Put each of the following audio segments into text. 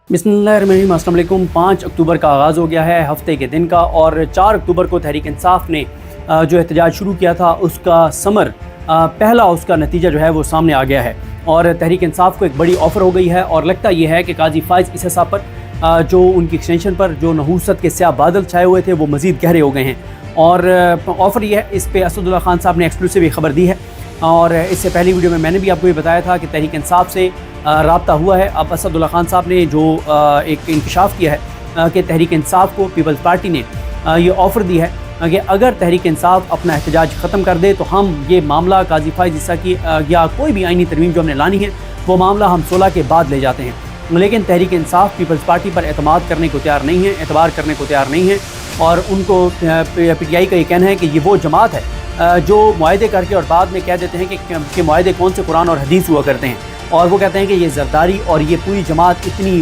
बिस्मिल्लाहिर्रहमानिर्रहीम। अस्सलाम वालेकुम। 5 अक्टूबर का आगाज़ हो गया है हफ़्ते के दिन का, और 4 अक्टूबर को तहरीक इंसाफ ने जो एहतजाज शुरू किया था उसका समर पहला उसका नतीजा जो है वो सामने आ गया है, और तहरीक इंसाफ को एक बड़ी ऑफ़र हो गई है। और लगता ये है कि काजी फ़ाइज़ इसा साहब पर जो उनकी एक्सटेंशन पर जो नहूसत के स्याह बादल छाए हुए थे वो मज़ीद गहरे हो गए हैं। और ऑफ़र ये है, इस पे असदुल्ला खान साहब ने एक्सक्लूसिव ही खबर दी है, और इससे पहली वीडियो में मैंने भी आपको ये बताया था कि तहरीक इंसाफ से राब्ता हुआ है। अब असदुल्ला खान साहब ने जो एक इंकशाफ किया है कि तहरीक इंसाफ को पीपल्स पार्टी ने ये ऑफ़र दी है कि अगर तहरीक इंसाफ अपना एहतजाज ख़त्म कर दे तो हम ये मामला काजी फ़ाइज़ इसा की या कोई भी आइनी तरमीम जो हमने लानी है वो मामला हम 16 के बाद ले जाते हैं। लेकिन तहरीक इंसाफ पीपल्स पार्टी पर एतमाद करने को तैयार नहीं है, एतबार करने को तैयार नहीं है, और उनको PTI का ये कहना है कि ये वो जमात है जो मुआहदे करके और बाद में कह देते हैं कि मुआहदे कौन से कुरान और हदीस हुआ करते हैं, और वो कहते हैं कि ये जरदारी और ये पूरी जमात इतनी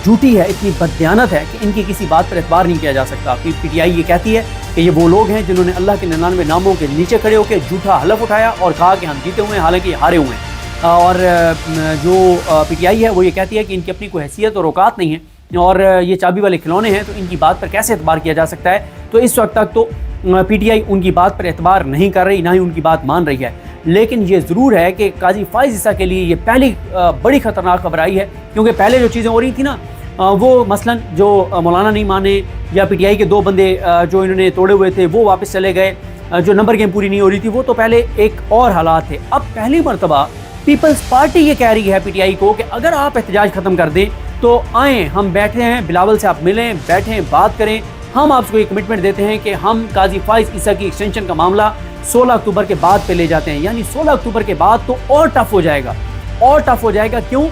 झूठी है, इतनी बददियानत है कि इनकी किसी बात पर एतबार नहीं किया जा सकता। PTI ये कहती है कि ये वो लोग हैं जिन्होंने अल्लाह के 99 नामों के नीचे खड़े होकर झूठा हलफ उठाया और कहा कि हम जीते हुए हैं, हालांकि हारे हुए हैं। और जो PTI है वो ये कहती है कि इनकी अपनी कोई हैसियत और औकात नहीं है, और ये चाबी वाले खिलौने हैं, तो इनकी बात पर कैसे एतबार किया जा सकता है। तो इस वक्त तक तो PTI उनकी बात पर एतबार नहीं कर रही, ना ही उनकी बात मान रही है। लेकिन ये ज़रूर है कि काजी फ़ाइज़ इसा के लिए ये पहली बड़ी ख़तरनाक खबर आई है, क्योंकि पहले जो चीज़ें हो रही थी ना, वो मसलन जो मौलाना नहीं माने या PTI के 2 बंदे जो इन्होंने तोड़े हुए थे वो वापस चले गए, जो नंबर गेम पूरी नहीं हो रही थी, वो तो पहले एक और हालात थे। अब पहली मरतबा पीपल्स पार्टी ये कह रही है PTI को कि अगर आप एहतजाज ख़त्म कर दें तो आएँ, हम बैठे हैं, बिलावल से आप मिलें, बैठें, बात करें, हम आपको एक कमिटमेंट देते हैं कि हम काजी फ़ाइज़ इसा की एक्सटेंशन का मामला 16 अक्टूबर के बाद पे ले जाते हैं। यानी 16 अक्टूबर के बाद तो और टफ हो जाएगा, और टफ हो जाएगा। क्यों?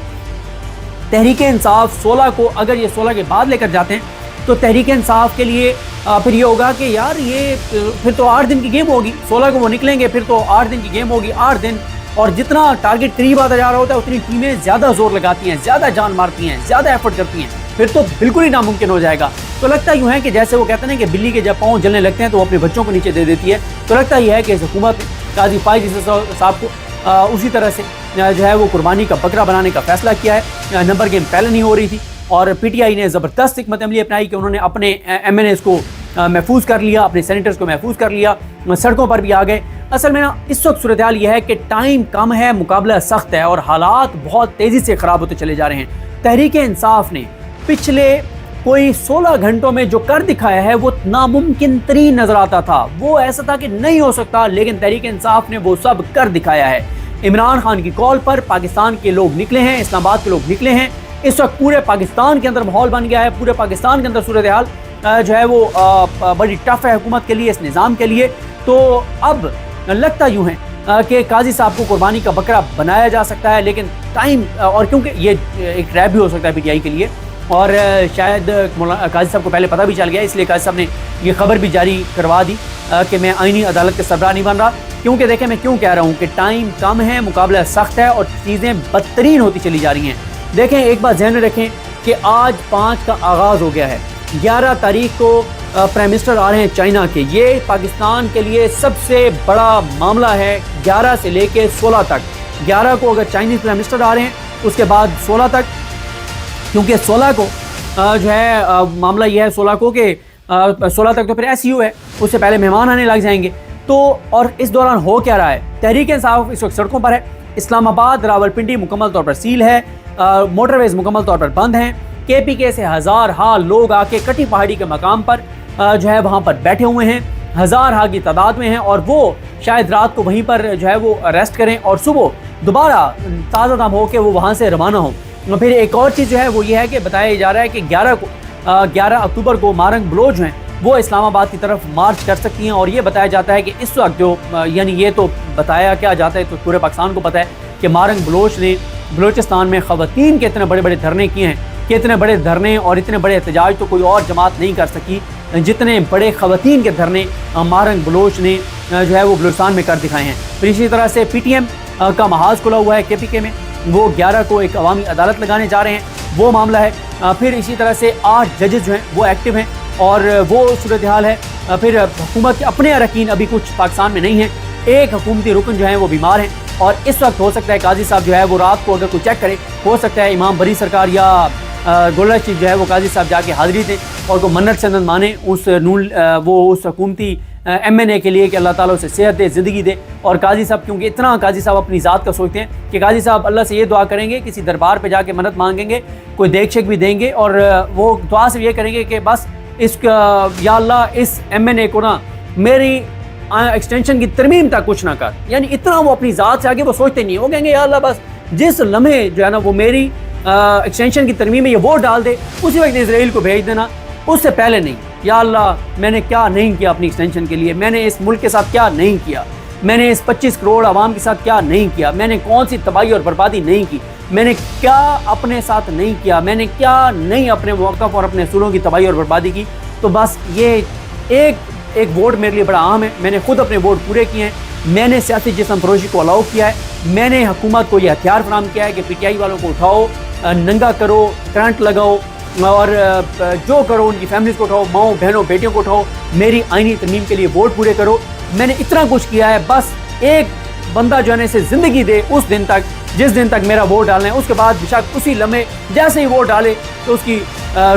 तहरीक इंसाफ 16 को, अगर ये 16 के बाद लेकर जाते हैं तो तहरीक इंसाफ के लिए फिर ये होगा कि यार ये फिर तो 8 दिन की गेम होगी। 16 को वो निकलेंगे, फिर तो 8 दिन की गेम होगी, 8 दिन, और जितना टारगेट करीब आता जा रहा होता है उतनी टीमें ज़्यादा जोर लगाती हैं, ज़्यादा जान मारती हैं, ज़्यादा एफर्ट करती हैं, फिर तो बिल्कुल ही नामुमकिन हो जाएगा। तो लगता यूँ है कि जैसे वो कहते हैं कि बिल्ली के जब पाँव जलने लगते हैं तो वो अपने बच्चों को नीचे दे देती है। तो लगता यह है कि इस हुकूमत ने काजी फ़ाइज़ साहब को उसी तरह से जो है वो कुर्बानी का बकरा बनाने का फैसला किया है। नंबर गेम पहले नहीं हो रही थी, और PTI ने ज़बरदस्त हिकमत अमली अपनाई कि उन्होंने अपने MNAs को महफूज कर लिया, अपने सेनेटर्स को महफूज कर लिया, सड़कों पर भी आ गए। असल में ना इस वक्त सूरत हाल यह है कि टाइम कम है, मुकाबला सख्त है, और हालात बहुत तेज़ी से ख़राब होते चले जा रहे हैं। तहरीक इंसाफ ने पिछले कोई 16 घंटों में जो कर दिखाया है वो नामुमकिन तरीन नज़र आता था, वो ऐसा था कि नहीं हो सकता, लेकिन तहरीक इंसाफ ने वो सब कर दिखाया है। इमरान खान की कॉल पर पाकिस्तान के लोग निकले हैं, इस्लामाबाद के लोग निकले हैं। इस वक्त पूरे पाकिस्तान के अंदर माहौल बन गया है, पूरे पाकिस्तान के अंदर सूरत हाल जो है वो बड़ी टफ है हुकूमत के लिए, इस निज़ाम के लिए। तो अब लगता यूँ है कि काजी साहब को कुर्बानी का बकरा बनाया जा सकता है, लेकिन टाइम, और क्योंकि ये एक ट्रैप भी हो सकता है PTI के लिए, और शायद काजी साहब को पहले पता भी चल गया, इसलिए काजी साहब ने ये खबर भी जारी करवा दी कि मैं आईनी अदालत के सरबराह नहीं बन रहा। क्योंकि देखें, मैं क्यों कह रहा हूँ कि टाइम कम है, मुकाबला सख्त है, और चीज़ें बदतरीन होती चली जा रही हैं। देखें, एक बात ध्यान में रखें कि आज 5 का आगाज़ हो गया है, 11 तारीख को प्राइम मिनिस्टर आ रहे हैं चाइना के। ये पाकिस्तान के लिए सबसे बड़ा मामला है, 11 से लेके 16 तक। 11 को अगर चाइनीज़ प्राइम मिनिस्टर आ रहे हैं, उसके बाद 16 तक, क्योंकि 16 को जो है मामला ये है 16 को कि 16 तक तो फिर SU है, उससे पहले मेहमान आने लग जाएंगे। तो और इस दौरान हो क्या रहा है? तहरीक इंसाफ इस वक्त सड़कों पर है। इस्लामाबाद रावलपिंडी मुकम्मल तौर पर सील है, मोटरवेज मुकम्मल तौर पर बंद हैं। KPK से हज़ार लोग आके कटी पहाड़ी के मकाम पर जो है वहाँ पर बैठे हुए हैं, हज़ार की तादाद में हैं, और वो शायद रात को वहीं पर जो है वो रेस्ट करें और सुबह दोबारा ताज़ा दम हो के वो वहाँ से रवाना हो। फिर एक और चीज़ जो है वो ये है कि बताया जा रहा है कि 11 अक्टूबर को मारंग बलोच हैं वो इस्लामाबाद की तरफ मार्च कर सकती हैं। और ये बताया जाता है कि इस वक्त जो यानी ये तो बताया क्या जाता है, तो पूरे पाकिस्तान को पता है कि मारंग बलोच ने बलोचिस्तान में ख़वातीन के इतने बड़े बड़े धरने किए हैं कि इतने बड़े धरने और इतने बड़े एहतजाज तो कोई और जमात नहीं कर सकी जितने बड़े ख़वातीन के धरने मारंग बलोच ने जो है वो बलूचिस्तान में कर दिखाए हैं। फिर इसी तरह से PTM का महाज खुला हुआ है KPK में, वो 11 को एक अवामी अदालत लगाने जा रहे हैं, वो मामला है। फिर इसी तरह से 8 जजेस जो हैं वो एक्टिव हैं, और वो सूरत हाल है। फिर हुकूमत के अपने अरकान अभी कुछ पाकिस्तान में नहीं हैं, एक हुकूमती रुकन जो हैं वो बीमार हैं, और इस वक्त हो सकता है काजी साहब जो है वो रात को अगर कोई चेक करे, हो सकता है इमाम बरी सरकार या گولڈن چیف جو ہے وہ قاضی صاحب جا کے حاضری دیں اور کو منت سند مانے اس اس حکومتی ایم این اے کے لیے کہ اللہ تعالیٰ اسے صحت دے، زندگی دے. اور قاضی صاحب کیونکہ اتنا قاضی صاحب اپنی ذات کا سوچتے ہیں کہ قاضی صاحب اللہ سے یہ دعا کریں گے، کسی دربار پہ جا کے منت مانگیں گے، کوئی دیکھ شک بھی دیں گے اور وہ دعا سے یہ کریں گے کہ بس اس کا یا اللہ اس ایم این اے کو نا میری ایکسٹینشن کی ترمیم تک کچھ نہ کر. یعنی اتنا وہ اپنی ذات سے آگے وہ سوچتے نہیں، وہ کہیں گے یا اللہ بس جس لمحے جو ہے نا وہ میری ایکسٹینشن کی ترمیم میں یہ ووٹ ڈال دے اسی وقت اسرائیل کو بھیج دینا، اس سے پہلے نہیں. یا اللہ میں نے کیا نہیں کیا اپنی ایکسٹینشن کے لیے، میں نے اس ملک کے ساتھ کیا نہیں کیا، میں نے اس 25 کروڑ عوام کے ساتھ کیا نہیں کیا، میں نے کون سی تباہی اور بربادی نہیں کی، میں نے کیا اپنے ساتھ نہیں کیا، میں نے کیا نہیں اپنے موقف اور اپنے اصولوں کی تباہی اور بربادی کی. تو بس یہ ایک ووٹ میرے لیے بڑا اہم ہے. میں نے خود اپنے ووٹ پورے کیے ہیں، میں نے سیاسی جسم فروشی کو الاؤ کیا ہے، میں نے حکومت کو یہ ہتھیار فراہم کیا ہے کہ پی ٹی آئی والوں کو اٹھاؤ، ننگا کرو، کرنٹ لگاؤ اور جو کرو ان کی فیملیز کو اٹھاؤ، ماؤں بہنوں بیٹیوں کو اٹھاؤ، میری آئینی ترمیم کے لیے ووٹ پورے کرو. میں نے اتنا کچھ کیا ہے. بس ایک بندہ جو ہے نا اسے زندگی دے اس دن تک جس دن تک میرا ووٹ ڈالنا ہے، اس کے بعد بشک اسی لمحے جیسے ہی ووٹ ڈالے تو اس کی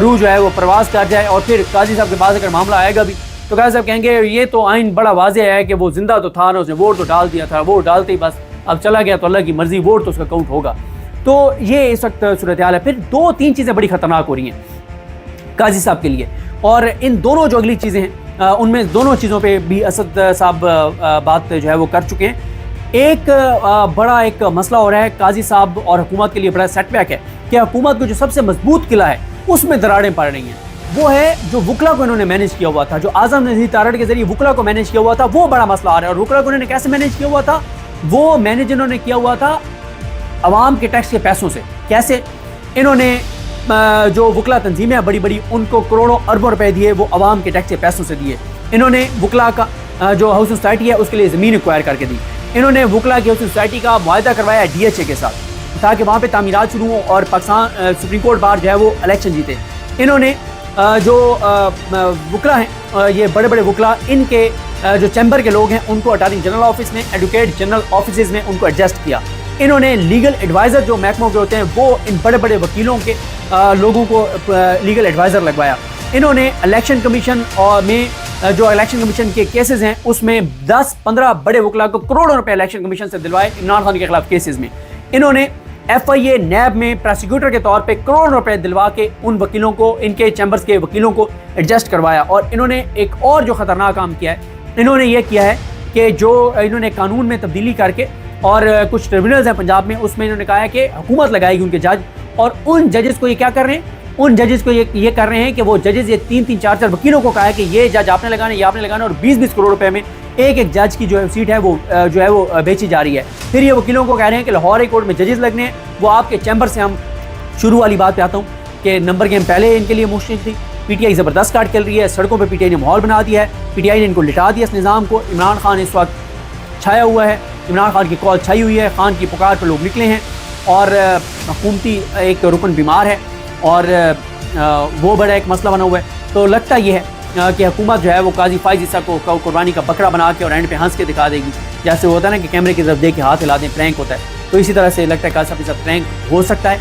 روح جو ہے وہ پرواز کر جائے. اور پھر قاضی صاحب کے پاس اگر معاملہ آئے گا بھی تو قاضی صاحب کہیں گے یہ تو آئین بڑا واضح ہے کہ وہ زندہ تو تھا نا، اس نے ووٹ تو ڈال دیا تھا، ووٹ ڈالتے ہی بس اب چلا گیا تو اللہ کی مرضی، ووٹ تو اس کا کاؤنٹ ہوگا. تو یہ اس وقت صورتحال ہے. پھر 2-3 چیزیں بڑی خطرناک ہو رہی ہیں قاضی صاحب کے لیے، اور ان دونوں جو اگلی چیزیں ہیں ان میں دونوں چیزوں پہ بھی اسد صاحب بات جو ہے وہ کر چکے ہیں. ایک بڑا ایک مسئلہ ہو رہا ہے قاضی صاحب اور حکومت کے لیے بڑا سیٹ بیک ہے کہ حکومت کو جو سب سے مضبوط قلعہ ہے اس میں دراڑیں پڑ رہی ہیں. وہ ہے جو وکلا کو انہوں نے مینیج کیا ہوا تھا، جو اعظم نذیر تارڑ کے ذریعے وکلا کو مینیج کیا ہوا تھا، وہ بڑا مسئلہ آ رہا ہے. اور وکلا کو انہوں نے کیسے مینیج کیا ہوا تھا؟ وہ مینیج انہوں نے کیا ہوا تھا عوام کے ٹیکس کے پیسوں سے. کیسے؟ انہوں نے جو وکلا تنظیمیں بڑی بڑی ان کو کروڑوں اربوں روپے دیے، وہ عوام کے ٹیکس کے پیسوں سے دیے. انہوں نے وکلا کا جو ہاؤس سوسائٹی ہے اس کے لیے زمین ایکوائر کر کے دی. انہوں نے وکلا کی ہاؤس سوسائٹی کا معاہدہ کروایا ڈی ایچ اے کے ساتھ تاکہ وہاں پہ تعمیرات شروع ہوں اور پاکستان سپریم کورٹ بار جو ہے وہ الیکشن جیتے. انہوں نے جو وکلا ہیں یہ بڑے بڑے وکلا، ان کے جو چیمبر کے لوگ ہیں ان کو اٹارنی جنرل آفس میں، ایڈوکیٹ جنرل آفیسز میں ان کو ایڈجسٹ کیا. انہوں نے لیگل ایڈوائزر جو محکموں کے ہوتے ہیں وہ ان بڑے بڑے وکیلوں کے لوگوں کو لیگل ایڈوائزر لگوایا. انہوں نے الیکشن کمیشن اور میں جو الیکشن کمیشن کے کیسز ہیں اس میں 10-15 بڑے وکلا کو کروڑوں روپے الیکشن کمیشن سے دلوائے عمران خان کے خلاف کیسز میں. انہوں نے ایف آئی اے نیب میں پروسیکیوٹر کے طور پہ کروڑوں روپے دلوا کے ان وکیلوں کو، ان کے چیمبرز کے وکیلوں کو ایڈجسٹ کروایا. اور انہوں نے ایک اور جو خطرناک کام کیا ہے، انہوں نے یہ کیا ہے کہ جو انہوں نے قانون میں تبدیلی کر کے اور کچھ ٹریبونلز ہیں پنجاب میں، اس میں انہوں نے کہا ہے کہ حکومت لگائے گی ان کے جج، اور ان ججز کو یہ کیا کر رہے ہیں؟ ان ججز کو یہ کر رہے ہیں کہ وہ ججز یہ 3-3 4-4 وکیلوں کو کہا ہے کہ یہ جج آپ نے لگانا ہے، یہ آپ نے لگانا ہے، اور 20-20 کروڑ روپے میں ایک جج کی جو سیٹ ہے وہ جو ہے وہ بیچی جا رہی ہے. پھر یہ وکیلوں کو کہہ رہے ہیں کہ لاہور ہائی کورٹ میں ججز لگنے ہیں. وہ آپ کے چیمبر سے، ہم شروع والی بات پہ آتا ہوں کہ نمبر گیم پہلے ان کے لیے مشکل تھی. پی ٹی آئی زبردست کاٹ چل رہی ہے، سڑکوں پہ پی ٹی آئی نے ماحول بنا دیا ہے، پی ٹی آئی نے ان کو لٹا دیا اس نظام کو. عمران خان اس وقت چھایا ہوا ہے، عمران خان کی کال چھائی ہوئی ہے، خان کی پکار پہ لوگ نکلے ہیں، اور حکومتی ایک رکن بیمار ہے اور وہ بڑا ایک مسئلہ بنا ہوا ہے. تو لگتا یہ ہے کہ حکومت جو ہے وہ قاضی فائز عیسیٰ کو قربانی کا بکرا بنا کے اور اینڈ پہ ہنس کے دکھا دے گی، جیسے ہوتا ہے نا کہ کیمرے کی طرف دیکھ کے ہاتھ ہلا دیں، پرینک ہوتا ہے. تو اسی طرح سے لگتا ہے قاضی صاحب کے ساتھ پرینک ہو سکتا ہے.